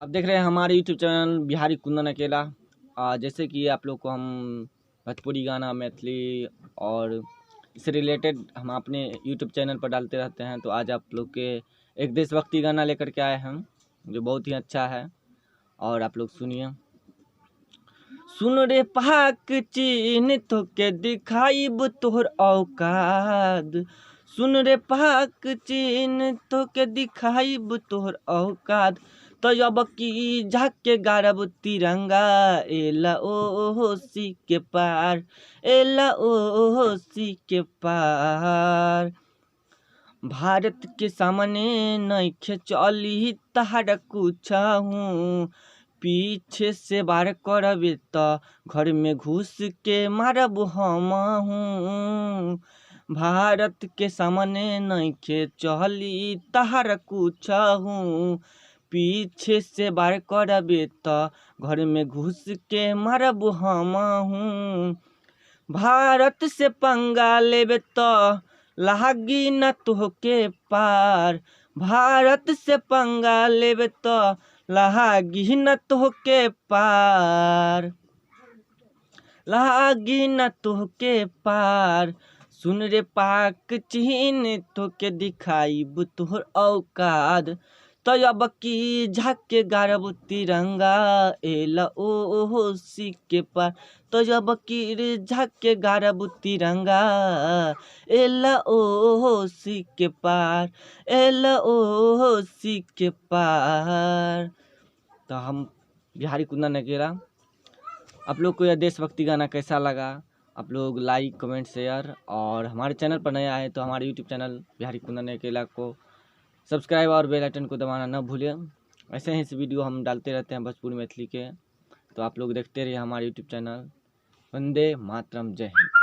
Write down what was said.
आप देख रहे हैं हमारे यूट्यूब चैनल बिहारी कुंदन अकेला। जैसे कि आप लोग को हम भोजपुरी गाना, मैथिली और इससे रिलेटेड हम अपने यूट्यूब चैनल पर डालते रहते हैं। तो आज आप लोग के एक देशभक्ति गाना लेकर के आए हैं जो बहुत ही अच्छा है, और आप लोग सुनिए। सुन रे पाक चीन तो के दिखाइब तोहर औकात, सुन रे पाक चीन तो के दिखाइब तोहर औकात। तो अब की झाके गारब तिरंगा, एला ओ सी के पार, एला ओ सी के पार। भारत के सामने नइखे चली तहार कुछहू, पीछे से बार करबे त घर में घुस के मारब हमहू। भारत के सामने नइखे चली तहार कुछहू, पीछे से बार करबे त घर में घुस के मारब हमहू। भारत से पंगा लेबे त लागी न तोहके पार, भारत से पंगा लेबे त लागी न तोहके पार, लागी न तोहके पार। सुन रे पाक चीन तोके दिखाइब तोहर औकात। तो अब की झाके गारब तिरंगा, एला ओ सी के पार। तो अब की झाके गारब तिरंगा, एला ओ सी के पार, एला ओ सी के पार। तो हम बिहारी कुंदन अकेला, आप लोग को यह देशभक्ति गाना कैसा लगा? आप लोग लाइक, कमेंट, शेयर, और हमारे चैनल पर नए आए तो हमारे यूट्यूब चैनल बिहारी कुंदन अकेला को सब्सक्राइब और बेल आइकन को दबाना न भूलें। ऐसे ही इस वीडियो हम डालते रहते हैं भोजपुरी मैथिली के, तो आप लोग देखते रहिए हमारे यूट्यूब चैनल। वंदे मातरम, जय हिंद।